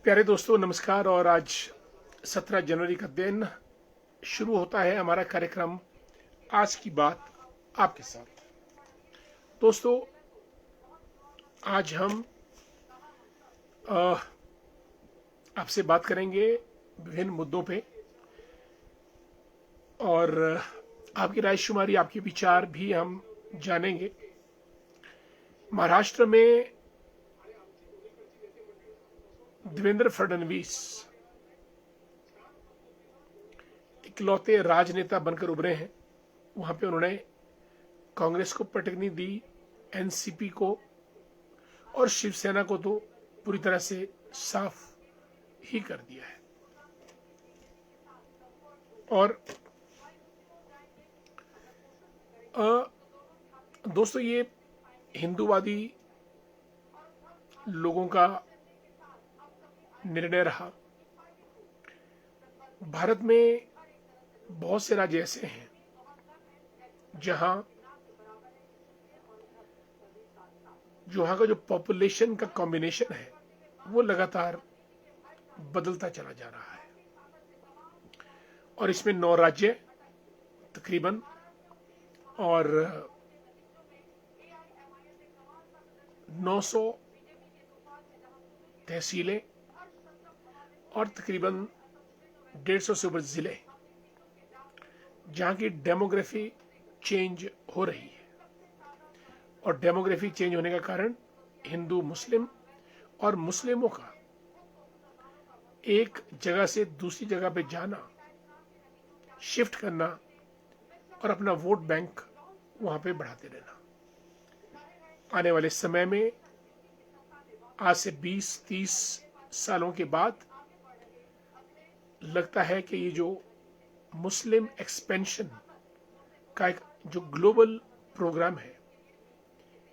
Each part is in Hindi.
प्यारे दोस्तों नमस्कार। और आज 17 जनवरी का दिन शुरू होता है हमारा कार्यक्रम आज की बात आपके साथ। दोस्तों, आज हम अ, आपसे बात करेंगे विभिन्न मुद्दों पे, और आपकी रायशुमारी, आपके विचार भी हम जानेंगे। महाराष्ट्र में देवेंद्र फडणवीस इकलौते राजनेता बनकर उभरे हैं। वहां पे उन्होंने कांग्रेस को पटकनी दी, एनसीपी को और शिवसेना को तो पूरी तरह से साफ ही कर दिया है। और दोस्तों, ये हिंदूवादी लोगों का निर्णय रहा। भारत में बहुत से राज्य ऐसे हैं जहां वहां का जो पॉपुलेशन का कॉम्बिनेशन है वो लगातार बदलता चला जा रहा है। और इसमें 9 राज्य तकरीबन और 900 तहसीलें और तकरीबन 150 से ऊपर जिले जहां की डेमोग्राफी चेंज हो रही है। और डेमोग्राफी चेंज होने का कारण हिंदू मुस्लिम और मुस्लिमों का एक जगह से दूसरी जगह पे जाना, शिफ्ट करना और अपना वोट बैंक वहां पे बढ़ाते रहना। आने वाले समय में आज से 20-30 सालों के बाद लगता है कि ये जो मुस्लिम एक्सपेंशन का एक जो ग्लोबल प्रोग्राम है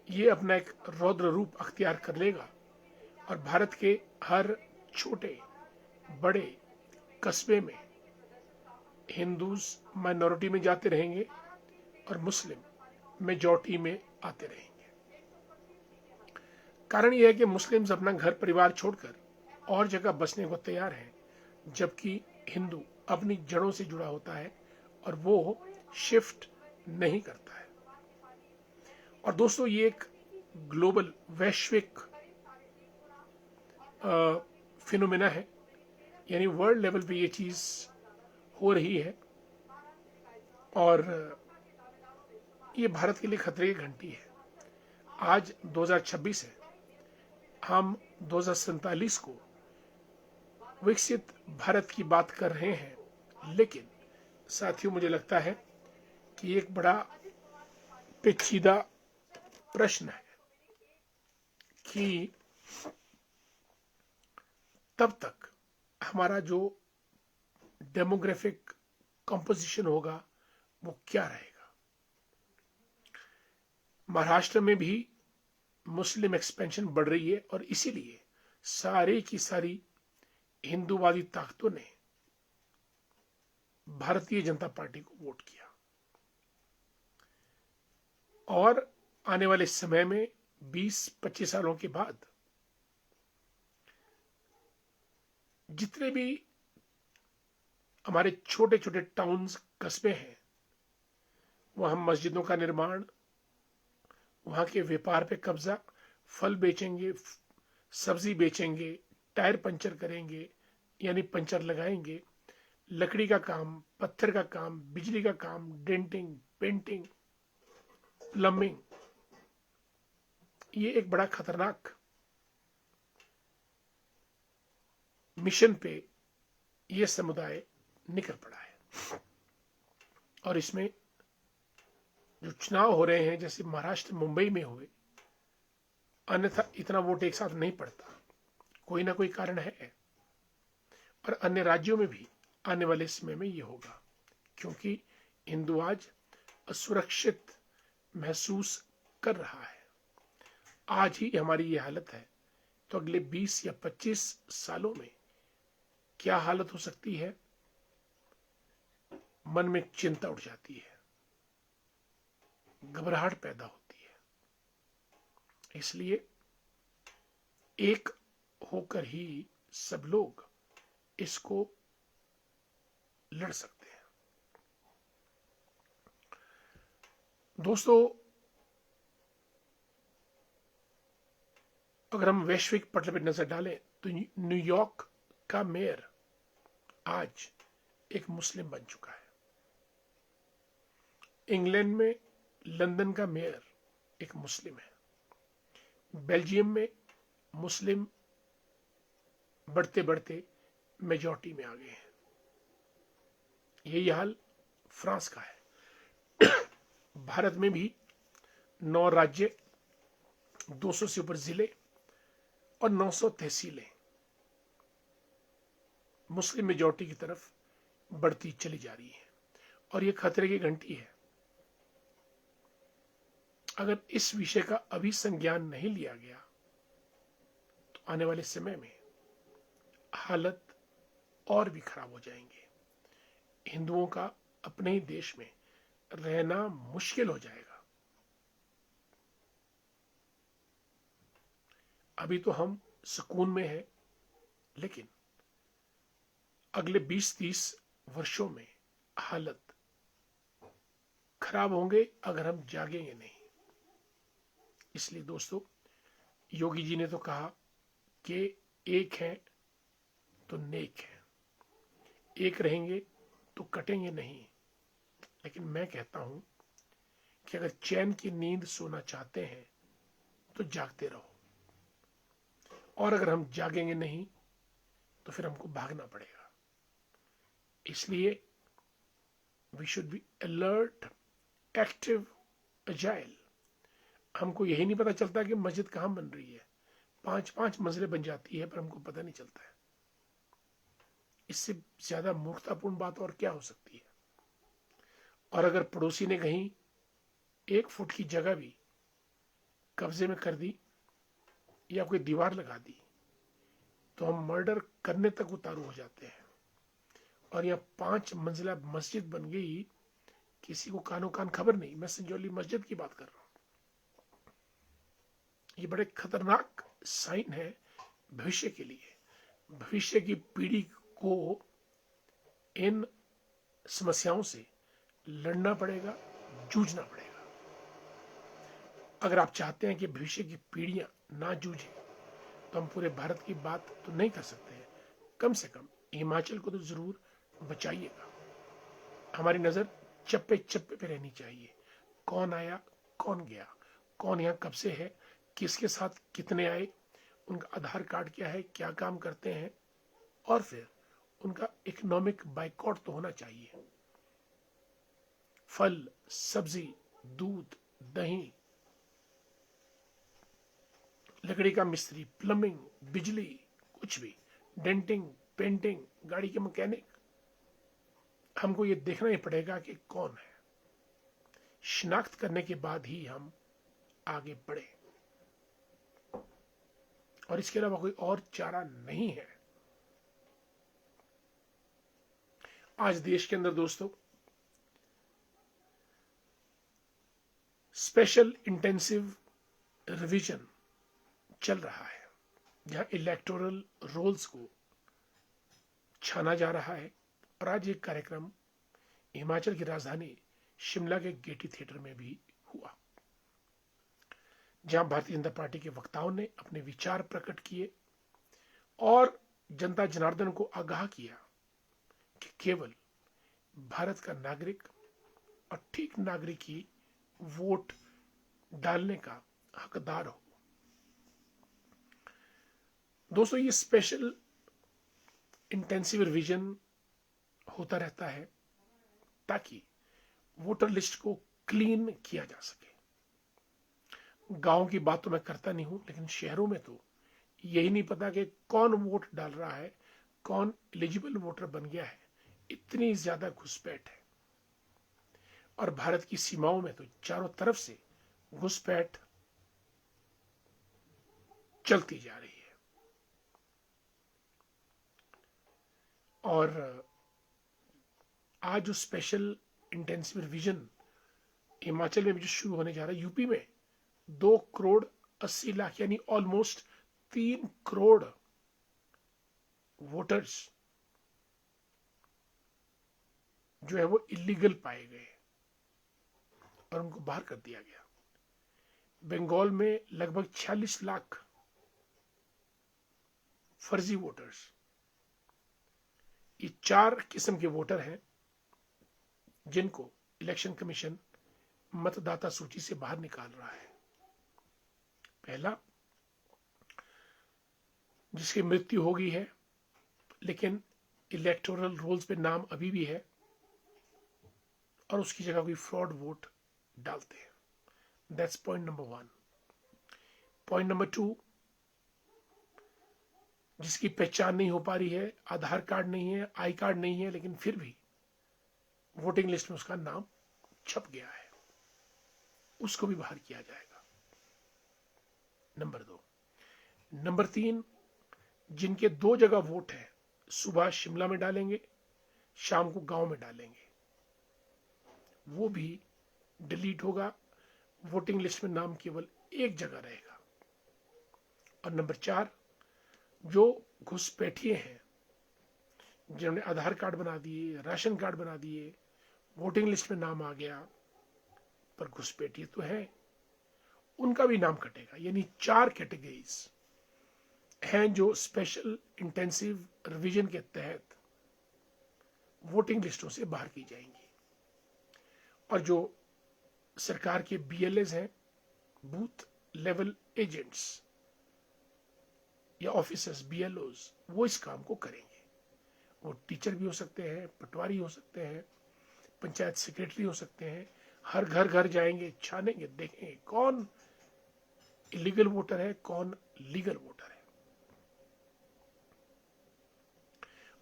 ये अपना एक रौद्र रूप अख्तियार कर लेगा और भारत के हर छोटे बड़े कस्बे में हिंदूज माइनॉरिटी में जाते रहेंगे और मुस्लिम मेजॉरिटी में आते रहेंगे। कारण यह है कि मुस्लिम्स अपना घर परिवार छोड़कर और जगह बसने को तैयार हैं, जबकि हिंदू अपनी जड़ों से जुड़ा होता है और वो शिफ्ट नहीं करता है। और दोस्तों, ये एक ग्लोबल वैश्विक फिनोमेना है, यानी वर्ल्ड लेवल पे ये चीज हो रही है। और ये भारत के लिए खतरे की घंटी है। आज 2026 है, हम 2047 को विकसित भारत की बात कर रहे हैं। लेकिन साथियों, मुझे लगता है कि एक बड़ा पेचीदा प्रश्न है कि तब तक हमारा जो डेमोग्राफिक कंपोजिशन होगा वो क्या रहेगा। महाराष्ट्र में भी मुस्लिम एक्सपेंशन बढ़ रही है और इसीलिए सारी की सारी हिंदूवादी ताकतों ने भारतीय जनता पार्टी को वोट किया। और आने वाले समय में 20-25 सालों के बाद जितने भी हमारे छोटे छोटे टाउन्स कस्बे हैं वहां मस्जिदों का निर्माण, वहां के व्यापार पे कब्जा, फल बेचेंगे, सब्जी बेचेंगे, टायर पंचर करेंगे यानी पंचर लगाएंगे, लकड़ी का काम, पत्थर का काम, बिजली का काम, डेंटिंग, पेंटिंग, प्लम्बिंग, ये एक बड़ा खतरनाक मिशन पे ये समुदाय निकल पड़ा है। और इसमें जो चुनाव हो रहे हैं, जैसे महाराष्ट्र मुंबई में हुए, अन्यथा इतना वोट एक साथ नहीं पड़ता, कोई ना कोई कारण है। और अन्य राज्यों में भी आने वाले समय में ये होगा, क्योंकि हिंदू आज असुरक्षित महसूस कर रहा है। आज ही हमारी ये हालत है तो अगले 20 या 25 सालों में क्या हालत हो सकती है, मन में चिंता उठ जाती है, घबराहट पैदा होती है। इसलिए एक होकर ही सब लोग इसको लड़ सकते हैं। दोस्तों, अगर हम वैश्विक पटल पर नजर डालें तो न्यूयॉर्क का मेयर आज एक मुस्लिम बन चुका है। इंग्लैंड में लंदन का मेयर एक मुस्लिम है। बेल्जियम में मुस्लिम बढ़ते बढ़ते मेजॉरिटी में आ गए हैं। यही हाल फ्रांस का है। भारत में भी 9 राज्य, 200 से ऊपर जिले और 900 तहसीलें मुस्लिम मेजॉरिटी की तरफ बढ़ती चली जा रही है और यह खतरे की घंटी है। अगर इस विषय का अभी संज्ञान नहीं लिया गया तो आने वाले समय में हालत और भी खराब हो जाएंगे। हिंदुओं का अपने ही देश में रहना मुश्किल हो जाएगा। अभी तो हम सुकून में हैं, लेकिन अगले 20-30 वर्षों में हालत खराब होंगे अगर हम जागेंगे नहीं। इसलिए दोस्तों, योगी जी ने तो कहा कि एक है तो नेक है, एक रहेंगे तो कटेंगे नहीं। लेकिन मैं कहता हूं कि अगर चैन की नींद सोना चाहते हैं तो जागते रहो, और अगर हम जागेंगे नहीं तो फिर हमको भागना पड़ेगा। इसलिए we should be alert, active, agile. हमको यही नहीं पता चलता कि मस्जिद कहां बन रही है, 5-5 मंजिलें बन जाती है पर हमको पता नहीं चलता है। इससे ज्यादा मूर्खतापूर्ण बात और क्या हो सकती है। और अगर पड़ोसी ने कहीं 1 फुट की जगह भी कब्जे में कर दी या कोई दीवार लगा दी तो हम मर्डर करने तक उतारू हो जाते हैं। और यहाँ 5 मंजिला मस्जिद बन गई, किसी को कानो कान खबर नहीं। मैं संजौली मस्जिद की बात कर रहा हूं। ये बड़े खतरनाक साइन है भविष्य के लिए। भविष्य की पीढ़ी को इन समस्याओं से लड़ना पड़ेगा, जूझना पड़ेगा। अगर आप चाहते हैं कि भविष्य की पीढ़ियां ना जूझे तो हम पूरे भारत की बात तो नहीं कर सकते हैं, कम से कम हिमाचल को तो जरूर बचाइएगा। हमारी नजर चप्पे चप्पे पे रहनी चाहिए। कौन आया, कौन गया, कौन यहाँ कब से है, किसके साथ कितने आए, उनका आधार कार्ड क्या है, क्या काम करते हैं, और फिर उनका इकोनॉमिक बाइकआउट तो होना चाहिए। फल, सब्जी, दूध, दही, लकड़ी का मिस्त्री, प्लम्बिंग, बिजली, कुछ भी, डेंटिंग, पेंटिंग, गाड़ी के मैकेनिक, हमको ये देखना ही पड़ेगा कि कौन है। शिनाख्त करने के बाद ही हम आगे बढ़े, और इसके अलावा कोई और चारा नहीं है। आज देश के अंदर दोस्तों स्पेशल इंटेंसिव रिवीजन चल रहा है, जहां इलेक्टोरल रोल्स को छाना जा रहा है। और आज एक कार्यक्रम हिमाचल की राजधानी शिमला के गेटी थिएटर में भी हुआ, जहां भारतीय जनता पार्टी के वक्ताओं ने अपने विचार प्रकट किए और जनता जनार्दन को आगाह किया कि केवल भारत का नागरिक और ठीक नागरिक ही वोट डालने का हकदार हो। दोस्तों, ये स्पेशल इंटेंसिव रिवीजन होता रहता है ताकि वोटर लिस्ट को क्लीन किया जा सके। गांव की बात तो मैं करता नहीं हूं, लेकिन शहरों में तो यही नहीं पता कि कौन वोट डाल रहा है, कौन एलिजिबल वोटर बन गया है। इतनी ज्यादा घुसपैठ है, और भारत की सीमाओं में तो चारों तरफ से घुसपैठ चलती जा रही है। और आज जो स्पेशल इंटेंसिव रिवीजन हिमाचल में भी जो शुरू होने जा रहा है, यूपी में 2 करोड़ 80 लाख यानी ऑलमोस्ट 3 करोड़ वोटर्स जो है वो इलीगल पाए गए और उनको बाहर कर दिया गया। बंगाल में लगभग 46 लाख फर्जी वोटर्स, ये 4 किस्म के वोटर हैं जिनको इलेक्शन कमीशन मतदाता सूची से बाहर निकाल रहा है। पहला, जिसकी मृत्यु हो गई है लेकिन इलेक्टोरल रोल्स पे नाम अभी भी है और उसकी जगह कोई फ्रॉड वोट डालते हैं। That's point number 1। Point number 2, जिसकी पहचान नहीं हो पा रही है, आधार कार्ड नहीं है, आई कार्ड नहीं है, लेकिन फिर भी वोटिंग लिस्ट में उसका नाम छप गया है, उसको भी बाहर किया जाएगा। नंबर 2। नंबर 3, जिनके 2 जगह वोट है, सुबह शिमला में डालेंगे, शाम को गांव में डालेंगे, वो भी डिलीट होगा, वोटिंग लिस्ट में नाम केवल एक जगह रहेगा। और नंबर 4, जो घुसपैठिए हैं जिन्होंने आधार कार्ड बना दिए, राशन कार्ड बना दिए, वोटिंग लिस्ट में नाम आ गया पर घुसपैठिए तो है, उनका भी नाम कटेगा। यानी 4 कैटेगरीज हैं जो स्पेशल इंटेंसिव रिवीजन के तहत वोटिंग लिस्टों से बाहर की जाएंगी। और जो सरकार के BLAs हैं, बूथ लेवल एजेंट्स या ऑफिसर्स, BLOs, वो इस काम को करेंगे। वो टीचर भी हो सकते हैं, पटवारी हो सकते हैं, पंचायत सेक्रेटरी हो सकते हैं। हर घर घर जाएंगे, छानेंगे, देखेंगे कौन इलीगल वोटर है, कौन लीगल वोटर है।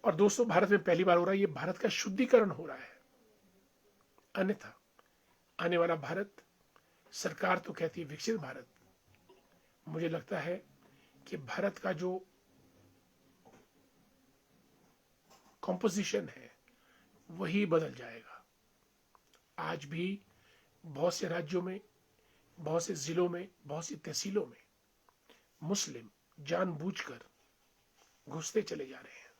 और दोस्तों, भारत में पहली बार हो रहा है, ये भारत का शुद्धिकरण हो रहा है। अन्यथा आने वाला भारत, सरकार तो कहती है विकसित भारत, मुझे लगता है कि भारत का जो कॉम्पोजिशन है वही बदल जाएगा। आज भी बहुत से राज्यों में, बहुत से जिलों में, बहुत सी तहसीलों में मुस्लिम जानबूझकर घुसते चले जा रहे हैं।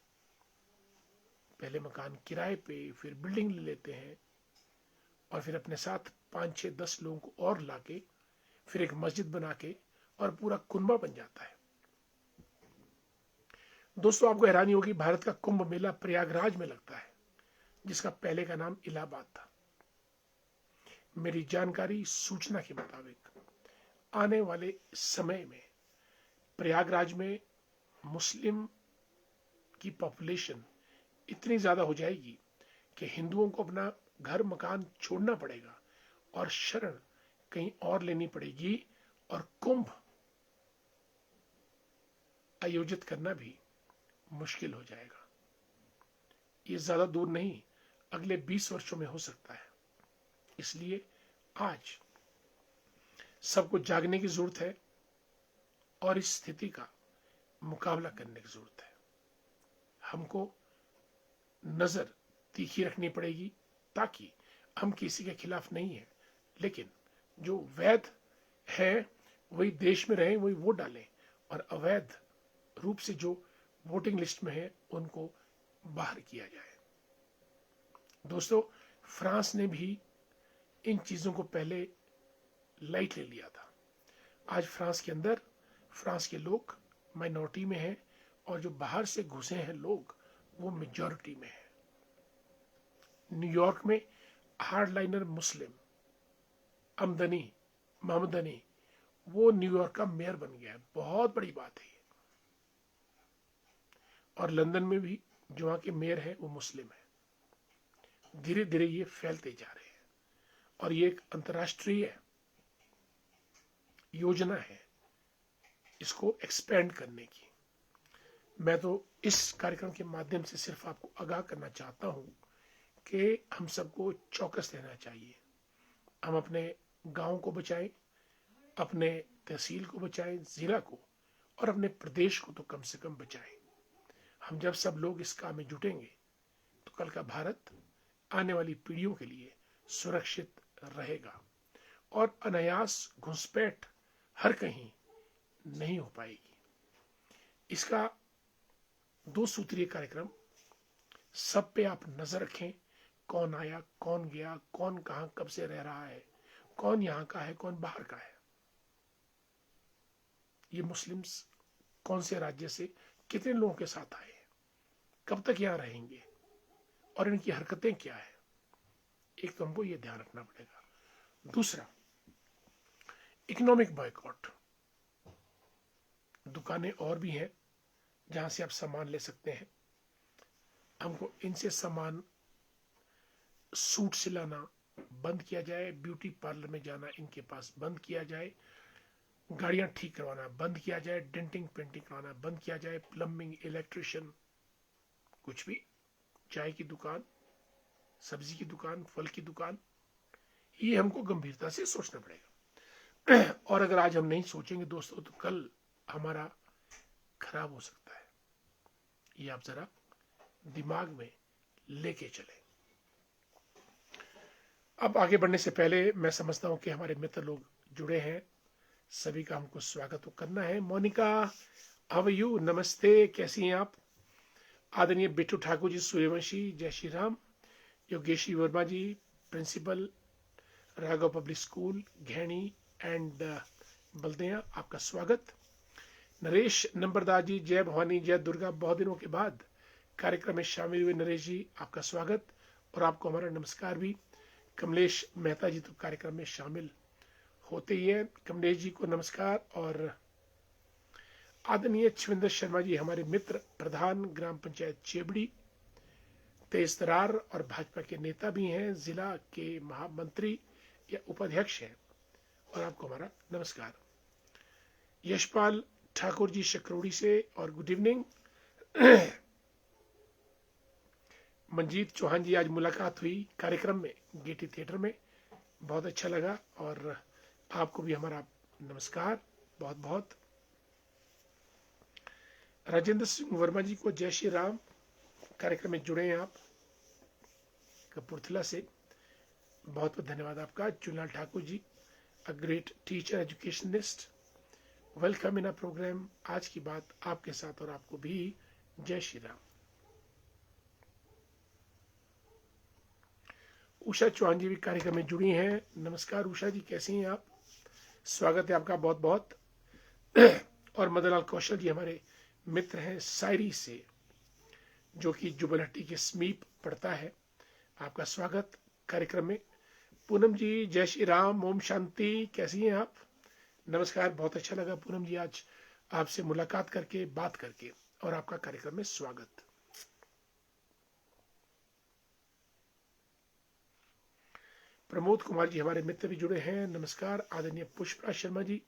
पहले मकान किराए पे, फिर बिल्डिंग ले लेते हैं और फिर अपने साथ 5, 6, 10 लोगों को और लाके फिर एक मस्जिद बना के और पूरा कुनबा बन जाता है। दोस्तों, आपको हैरानी होगी, भारत का कुंभ मेला प्रयागराज में लगता है, जिसका पहले का नाम इलाहाबाद था। मेरी जानकारी, सूचना के मुताबिक आने वाले समय में प्रयागराज में मुस्लिम की पॉपुलेशन इतनी ज्यादा हो जाएगी कि हिंदुओं को अपना घर मकान छोड़ना पड़ेगा और शरण कहीं और लेनी पड़ेगी और कुंभ आयोजित करना भी मुश्किल हो जाएगा। ये ज्यादा दूर नहीं, अगले 20 वर्षों में हो सकता है। इसलिए आज सबको जागने की जरूरत है और इस स्थिति का मुकाबला करने की जरूरत है। हमको नजर तीखी रखनी पड़ेगी ताकि हम किसी के खिलाफ नहीं है, लेकिन जो वैध है वही देश में रहे, वही वोट डालें, और अवैध रूप से जो वोटिंग लिस्ट में है उनको बाहर किया जाए। दोस्तों, फ्रांस ने भी इन चीजों को पहले लाइट ले लिया था। आज फ्रांस के अंदर फ्रांस के लोग माइनॉरिटी में हैं और जो बाहर से घुसे हैं लोग वो मेजॉरिटी में है। न्यूयॉर्क में हार्डलाइनर मुस्लिम अमदनी मोहम्मदनी, वो न्यूयॉर्क का मेयर बन गया है, बहुत बड़ी बात है ये। और लंदन में भी जो वहां के मेयर है वो मुस्लिम है। धीरे धीरे ये फैलते जा रहे हैं और ये एक अंतर्राष्ट्रीय योजना है इसको एक्सपेंड करने की। मैं तो इस कार्यक्रम के माध्यम से सिर्फ आपको आगाह करना चाहता हूं कि हम सबको चौकस रहना चाहिए। हम अपने गांव को बचाएं, अपने तहसील को बचाएं, जिला को, और अपने प्रदेश को तो कम से कम बचाएं। हम जब सब लोग इस काम में जुटेंगे तो कल का भारत आने वाली पीढ़ियों के लिए सुरक्षित रहेगा और अनायास घुसपैठ हर कहीं नहीं हो पाएगी। इसका 2 सूत्रीय कार्यक्रम, सब पे आप नजर रखें। कौन आया, कौन गया, कौन कहां कब से रह रहा है, कौन यहां का है, कौन बाहर का है, ये मुस्लिम्स कौन से राज्य से कितने लोगों के साथ आए, कब तक यहां रहेंगे और इनकी हरकतें क्या है। एक तो हमको ये ध्यान रखना पड़ेगा। दूसरा, इकोनॉमिक बॉयकॉट। दुकानें और भी हैं जहां से आप सामान ले सकते हैं, हमको इनसे सामान, सूट सिलाना बंद किया जाए, ब्यूटी पार्लर में जाना इनके पास बंद किया जाए, गाड़ियां ठीक करवाना बंद किया जाए, डेंटिंग पेंटिंग करवाना बंद किया जाए, प्लम्बिंग, इलेक्ट्रिशियन, कुछ भी, चाय की दुकान, सब्जी की दुकान, फल की दुकान, ये हमको गंभीरता से सोचना पड़ेगा। और अगर आज हम नहीं सोचेंगे दोस्तों तो कल हमारा खराब हो सकता है। ये आप जरा दिमाग में लेके चले। अब आगे बढ़ने से पहले मैं समझता हूं कि हमारे मित्र लोग जुड़े हैं, सभी का हमको स्वागत करना है। मोनिका, हाउ यू, नमस्ते, कैसी हैं आप? आदरणीय बिट्टू ठाकुर जी सूर्यवंशी, जय Shri Ram. Yogeshi Verma ji, principal, Raghav public school, Gheni and Baldiya, आपका स्वागत। नरेश नंबरदार जी, जय भवानी, जय दुर्गा, बहुत दिनों के बाद कार्यक्रम में शामिल हुए नरेश जी, आपका स्वागत और आपको हमारा नमस्कार भी। कमलेश मेहता जी तो कार्यक्रम में शामिल होते ही है, कमलेश जी को नमस्कार। और आदरणीय छविंदर शर्मा जी, हमारे मित्र, प्रधान ग्राम पंचायत चेबड़ी, तेज तरार और भाजपा के नेता भी हैं, जिला के महामंत्री या उपाध्यक्ष हैं, और आपको हमारा नमस्कार। यशपाल ठाकुर जी शकरोड़ी से, और गुड इवनिंग। मंजीत चौहान जी, आज मुलाकात हुई कार्यक्रम में गेटी थिएटर में, बहुत अच्छा लगा, और आपको भी हमारा नमस्कार बहुत बहुत। राजेंद्र सिंह वर्मा जी को जय श्री राम, कार्यक्रम में जुड़े हैं आप कपूरथला से, बहुत बहुत धन्यवाद आपका। Chunlal Thakur ji, a great teacher educationist, welcome in a programme. आज की बात आपके साथ और आपको भी जय श्री राम। उषा चौहान जी भी कार्यक्रम में जुड़ी हैं, नमस्कार उषा जी, कैसी हैं आप? स्वागत है आपका बहुत बहुत। और मदनलाल कौशल जी हमारे मित्र हैं सायरी से, जो कि जुबलहट्टी के समीप पड़ता है, आपका स्वागत कार्यक्रम में। पूनम जी, जय श्री राम, ओम शांति, कैसी हैं आप? नमस्कार, बहुत अच्छा लगा पूनम जी आज आपसे मुलाकात करके, बात करके, और आपका कार्यक्रम में स्वागत। प्रमोद कुमार जी हमारे मित्र भी जुड़े हैं, नमस्कार। आदरणीय पुष्पा शर्मा जी,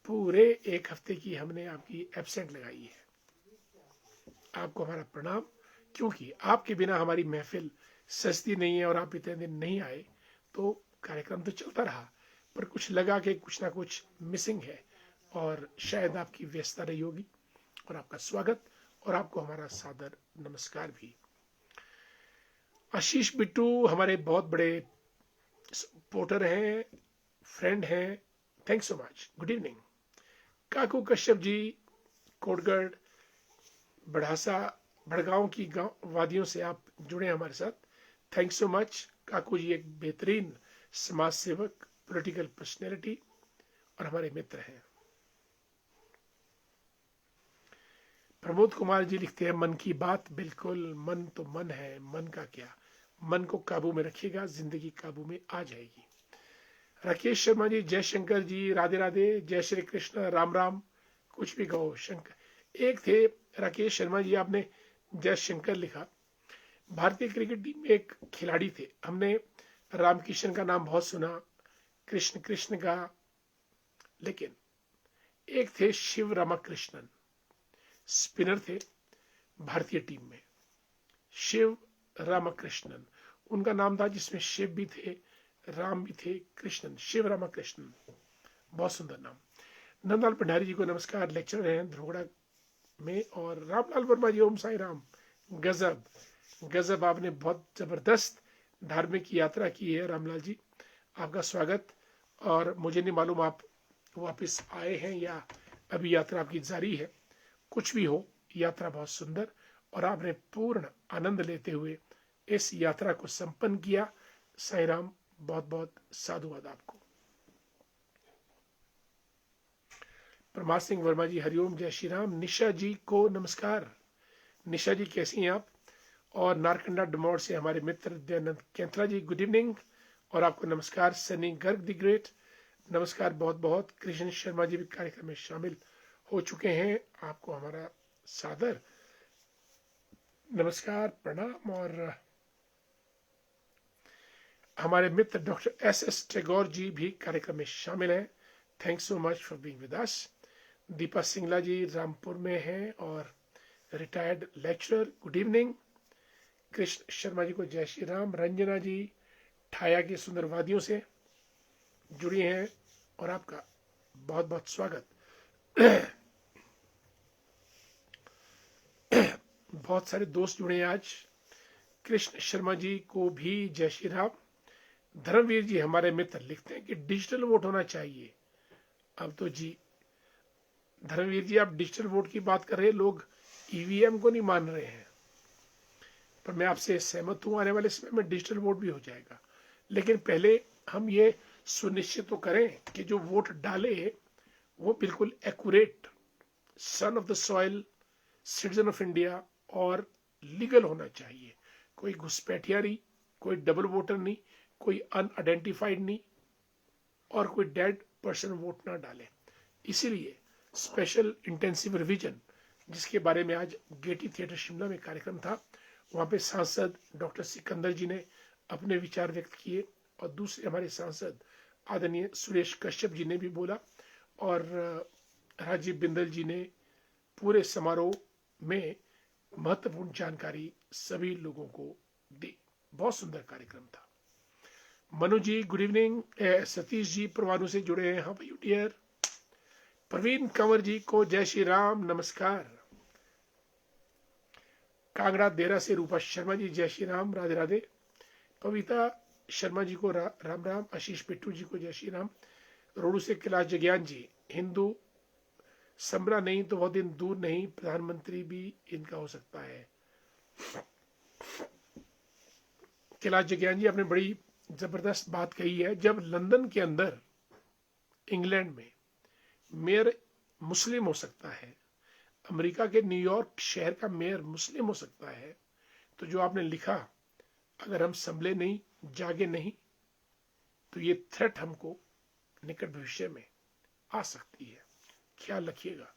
पूरे एक हफ्ते की हमने आपकी एब्सेंट लगाई है, आपको हमारा प्रणाम, क्योंकि आपके बिना हमारी महफिल सस्ती नहीं है, और आप इतने दिन नहीं आए तो कार्यक्रम तो चलता रहा, पर कुछ लगा कि कुछ ना कुछ मिसिंग है, और शायद आपकी व्यस्तता रही होगी, और आपका स्वागत और आपको हमारा सादर नमस्कार भी। आशीष बिट्टू हमारे बहुत बड़े सपोर्टर हैं, फ्रेंड हैं, thanks so much, good evening. Kaku Kashyap ji, Kotgarh, Badhasa, Bhadgaon की गांव वादियों से आप जुड़े हैं हमारे साथ, थैंक्स सो मच। काकू जी एक बेहतरीन समाज सेवक, पॉलिटिकल पर्सनैलिटी, और हमारे मित्र हैं। प्रमोद कुमार जी लिखते हैं, मन की बात, बिल्कुल, मन तो मन है, मन का क्या, मन को काबू में रखिएगा, जिंदगी काबू में आ जाएगी। राकेश शर्मा जी, जय शंकर जी, राधे राधे, जय श्री कृष्ण, राम राम, कुछ भी कहो शंकर। एक थे राकेश शर्मा जी, आपने जय शंकर लिखा। भारतीय क्रिकेट टीम में एक खिलाड़ी थे, हमने रामकिशन का नाम बहुत सुना, कृष्ण कृष्ण का, लेकिन एक थे शिव रामाकृष्णन, स्पिनर थे भारतीय टीम में, शिव रामाकृष्णन उनका नाम था, जिसमें शिव भी थे, राम भी थे, कृष्णन, शिव रामाकृष्णन, बहुत सुंदर नाम। नंदलाल भंडारी जी को नमस्कार, लेक्चरर हैं ध्रुवड़ा में। और रामलाल वर्मा जी, ओम साई राम, गजब गजब, आपने बहुत जबरदस्त धार्मिक यात्रा की है रामलाल जी, आपका स्वागत। और मुझे नहीं मालूम आप वापस आए हैं या अभी यात्रा आपकी जारी है, कुछ भी हो, यात्रा बहुत सुंदर और आपने पूर्ण आनंद लेते हुए इस यात्रा को संपन्न किया। साईं राम, बहुत बहुत साधुवाद आपको। प्रमाद सिंह वर्मा जी, हरिओम, जय श्री राम। निशा जी को नमस्कार। निशा जी कैसी हैं आप? और नारकंडा डमोर से हमारे मित्र दयानंद कैंथला जी, गुड इवनिंग और आपको नमस्कार। सनी गर्ग द ग्रेट, नमस्कार बहुत बहुत। कृष्ण शर्मा जी भी कार्यक्रम में शामिल हो चुके हैं, आपको हमारा सादर नमस्कार, प्रणाम। और हमारे मित्र डॉक्टर एस टैगोर जी भी कार्यक्रम में शामिल हैं, thanks so much for being with us. Deepa Singla ji Rampur में हैं और retired lecturer, good evening. Krishna Sharma ji को जय श्री राम। रंजना जी ठाया की सुंदर वादियों से जुड़ी हैं और आपका बहुत बहुत स्वागत। बहुत सारे दोस्त जुड़े हैं आज। कृष्ण शर्मा जी को भी जय श्री राम। धर्मवीर जी हमारे मित्र लिखते हैं कि डिजिटल वोट होना चाहिए। अब तो जी धर्मवीर जी, आप डिजिटल वोट की बात कर रहे हैं, लोग ईवीएम को नहीं मान रहे हैं, पर मैं आपसे सहमत हूं, आने वाले समय में डिजिटल वोट भी हो जाएगा। लेकिन पहले हम ये सुनिश्चित तो करें कि जो वोट डाले वो बिल्कुल accurate, son of the soil, citizen of India और लीगल होना चाहिए। कोई घुसपैठियारी, कोई डबल वोटर नहीं, कोई अनआइडेंटिफाइड नहीं और कोई डेड पर्सन वोट ना डाले। इसीलिए स्पेशल इंटेंसिव रिवीजन, जिसके बारे में आज गेटी थिएटर शिमला में कार्यक्रम था, वहां पे सांसद डॉक्टर सिकंदर जी ने अपने विचार व्यक्त किए और दूसरे हमारे सांसद आदरणीय सुरेश कश्यप जी ने भी बोला और राजीव बिंदल जी ने पूरे समारोह में महत्वपूर्ण जानकारी सभी लोगों को दी। बहुत सुंदर कार्यक्रम था। Manu ji good evening. सतीश जी परवाणु से जुड़े हैं, how are you dear. Praveen Kanwar ji को जय श्री राम, नमस्कार। कांगड़ा देरा से रूपा शर्मा जी, जय श्री राम, राधे राधे। पविता शर्मा जी को राम राम। आशीष पिट्टू जी को जय श्री राम। रोडू से कैलाश जग्यान जी, हिंदू समरा नहीं तो वह दिन दूर नहीं, प्रधानमंत्री भी इनका हो सकता है। कैलाश जग्यान जी, आपने बड़ी जबरदस्त बात कही है। जब लंदन के अंदर इंग्लैंड में मेयर मुस्लिम हो सकता है, अमेरिका के न्यूयॉर्क शहर का मेयर मुस्लिम हो सकता है, तो जो आपने लिखा, अगर हम संभले नहीं, जागे नहीं, तो ये थ्रेट हमको निकट भविष्य में आ सकती है, ख्याल रखिएगा।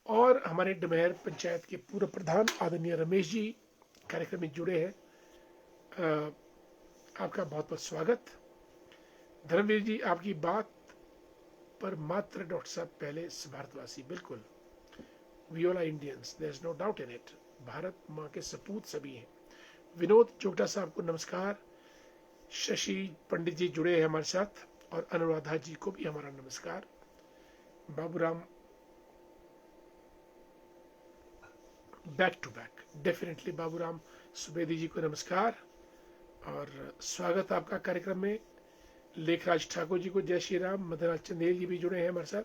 और हमारे डमहर पंचायत के पूर्व प्रधान आदरणीय रमेश जी कार्यक्रम में जुड़े हैं, आपका बहुत बहुत स्वागत। धर्मवीर जी, आपकी बात पर मात्र डॉक्टर साहब पहले भारतवासी, बिल्कुल, we all are Indians, there is no doubt in it. Bharat माँ के सपूत सभी हैं। विनोद चोपटा साहब को नमस्कार। शशि पंडित जी जुड़े हैं हमारे साथ और अनुराधा जी को भी हमारा नमस्कार। Baburam, back to back, definitely Baburam Subedi ji को नमस्कार और स्वागत आपका कार्यक्रम में। लेखराज ठाकुर जी को जय श्री राम। मदनलाल चंदेल जी भी जुड़े हैं हमारे साथ,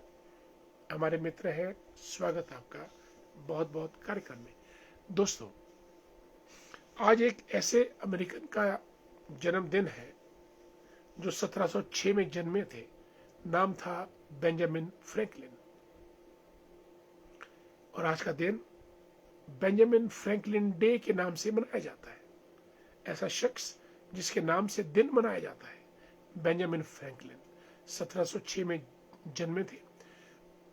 हमारे मित्र हैं, स्वागत आपका बहुत बहुत कार्यक्रम में। दोस्तों, आज एक ऐसे अमेरिकन का जन्मदिन है जो 1706 में जन्मे थे। नाम था बेंजामिन फ्रैंकलिन और आज का दिन बेंजामिन फ्रैंकलिन डे के नाम से मनाया जाता है। ऐसा शख्स जिसके नाम से दिन मनाया जाता है, बेंजामिन फ्रैंकलिन 1706 में जन्मे थे।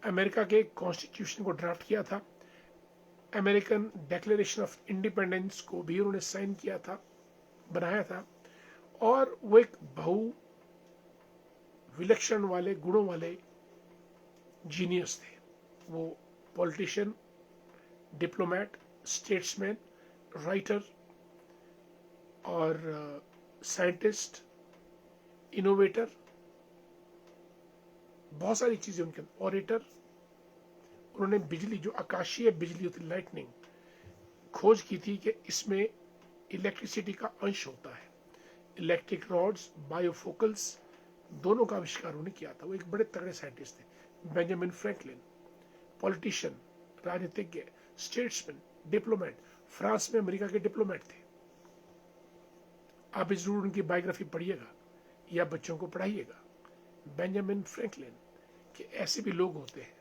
अमेरिका के कॉन्स्टिट्यूशन को ड्राफ्ट किया था। अमेरिकन डिक्लेरेशन ऑफ इंडिपेंडेंस को भी उन्होंने साइन किया था, बनाया था। और वो एक बहु विलक्षण वाले गुणों वाले जीनियस थे। वो पॉलिटिशियन, डिप्लोमेट, स्टेट्समैन, राइटर और साइंटिस्ट, इनोवेटर, बहुत सारी चीजें उनके, ऑरेटर। उन्होंने बिजली, जो आकाशीय बिजली होती, लाइटनिंग, खोज की थी कि इसमें इलेक्ट्रिसिटी का अंश होता है। इलेक्ट्रिक रॉड्स, बायोफोकल्स, दोनों का आविष्कार उन्होंने किया था। वो एक बड़े तगड़े साइंटिस्ट थे, बेंजामिन फ्रैंकलिन। पॉलिटिशियन, राजनीतिज्ञ, स्टेट्समैन, डिप्लोमेट, फ्रांस में अमेरिका के डिप्लोमेट थे। आप जरूर उनकी बायोग्राफी पढ़िएगा या बच्चों को पढ़ाइएगा। बेंजामिन फ्रैंकलिन के ऐसे भी लोग होते हैं।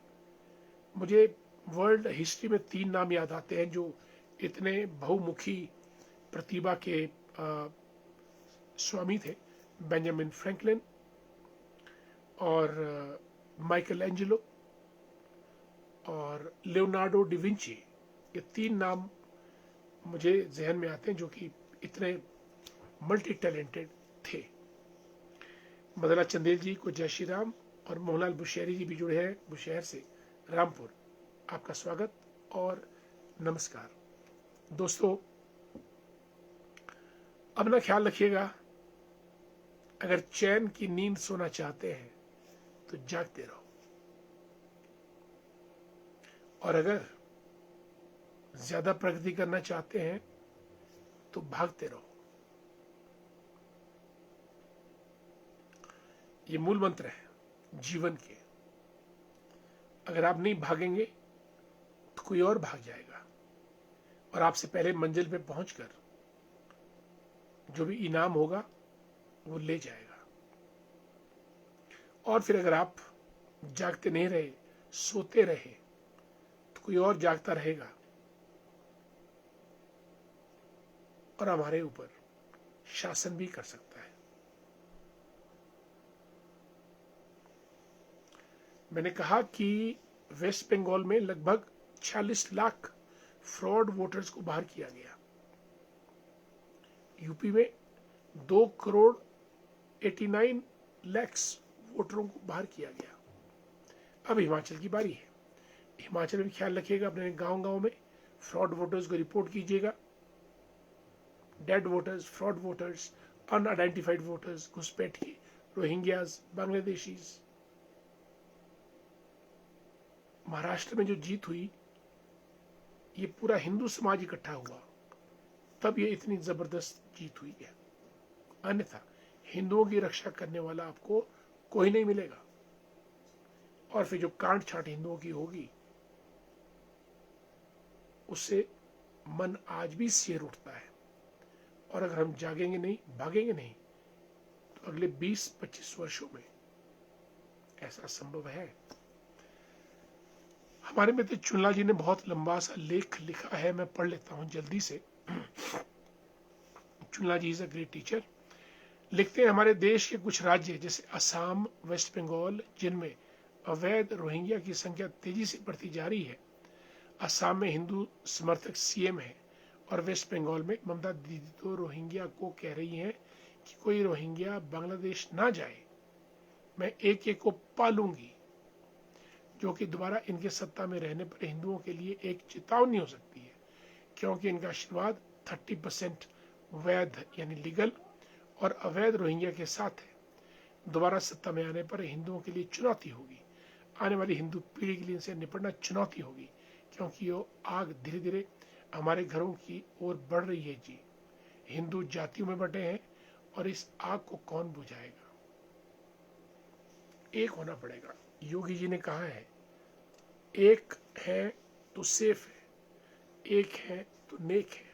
मुझे वर्ल्ड हिस्ट्री में 3 नाम याद आते हैं जो इतने बहुमुखी प्रतिभा के स्वामी थे। बेंजामिन फ्रैंकलिन और माइकल एंजेलो और लियोनार्डो डिविंची। ये 3 नाम मुझे जहन में आते हैं जो कि इतने मल्टी टैलेंटेड थे। मदला चंदेल जी को जय श्री राम, और मोहनलाल बुशहरी जी भी जुड़े हैं बुशहर से, रामपुर। आपका स्वागत और नमस्कार। दोस्तों, अपना ख्याल रखिएगा। अगर चैन की नींद सोना चाहते हैं तो जागते रहो, और अगर ज्यादा प्रगति करना चाहते हैं तो भागते रहो। ये मूल मंत्र है जीवन के। अगर आप नहीं भागेंगे तो कोई और भाग जाएगा और आपसे पहले मंजिल पे पहुंचकर जो भी इनाम होगा वो ले जाएगा। और फिर अगर आप जागते नहीं रहे, सोते रहे, तो कोई और जागता रहेगा और हमारे ऊपर शासन भी कर सकता है। मैंने कहा कि वेस्ट बंगाल में लगभग 46 लाख फ्रॉड वोटर्स को बाहर किया गया। यूपी में 2 करोड़ 89 लाख वोटरों को बाहर किया गया। अब हिमाचल की बारी है। हिमाचल में ख्याल रखिएगा, अपने गांव-गांव में फ्रॉड वोटर्स को रिपोर्ट कीजिएगा। Dead voters, fraud voters, unidentified voters, घुसपैठिए, रोहिंग्याज, बांग्लादेशीज। महाराष्ट्र में जो जीत हुई, ये पूरा हिंदू समाज इकट्ठा हुआ, तब ये इतनी जबरदस्त जीत हुई है। अन्यथा हिंदुओं की रक्षा करने वाला आपको कोई नहीं मिलेगा। और फिर जो कांट छांट हिंदुओं की होगी, उससे मन आज भी सिर उठता है। और अगर हम जागेंगे नहीं, भागेंगे नहीं, तो अगले 20-25 वर्षों में ऐसा संभव है। हमारे मित्र चुनलाल जी ने बहुत लंबा सा लेख लिखा है, मैं पढ़ लेता हूं जल्दी से। चुनलाल जी इज अ ग्रेट टीचर। लिखते हैं, हमारे देश के कुछ राज्य जैसे असम, वेस्ट बंगाल, जिनमें अवैध रोहिंग्या की संख्या तेजी से बढ़ती जा रही है। असम में हिंदू समर्थक सीएम है और वेस्ट बंगाल में ममता दीदी तो रोहिंग्या को कह रही हैं कि कोई रोहिंग्या बांग्लादेश ना जाए, मैं एक एक को पालूंगी, जो कि दोबारा इनके सत्ता में रहने पर हिंदुओं के लिए एक चेतावनी हो सकती है, क्योंकि इनका आशीर्वाद 30% वैध यानी लीगल और अवैध रोहिंग्या के साथ है। दोबारा सत्ता में आने पर हिंदुओं के लिए चुनौती होगी। आने वाली हिंदू पीढ़ी के लिए इनसे निपटना चुनौती होगी, क्योंकि वो आग धीरे धीरे हमारे घरों की ओर बढ़ रही है जी। हिंदू जातियों में बंटे हैं और इस आग को कौन बुझाएगा? एक होना पड़ेगा। योगी जी ने कहा है, एक है तो सेफ है, एक है तो नेक है।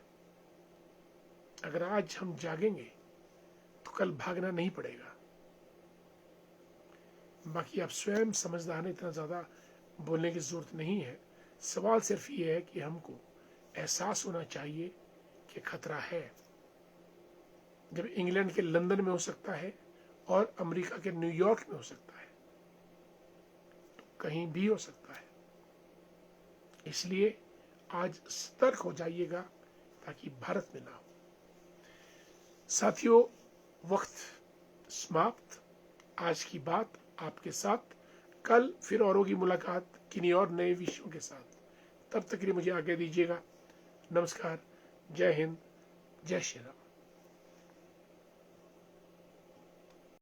अगर आज हम जागेंगे तो कल भागना नहीं पड़ेगा। बाकी आप स्वयं समझदार हैं, इतना ज्यादा बोलने की जरूरत नहीं है। सवाल सिर्फ ये है कि हमको एहसास होना चाहिए कि खतरा है। जब इंग्लैंड के लंदन में हो सकता है और अमेरिका के न्यूयॉर्क में हो सकता है, तो कहीं भी हो सकता है। इसलिए आज सतर्क हो जाइएगा ताकि भारत में ना हो। साथियों, वक्त समाप्त। आज की बात आपके साथ। कल फिर औरों की मुलाकात किन्हीं और नए विषयों के साथ। तब तक के लिए मुझे आज्ञा दीजिएगा। नमस्कार, जय हिंद, जय श्री राम।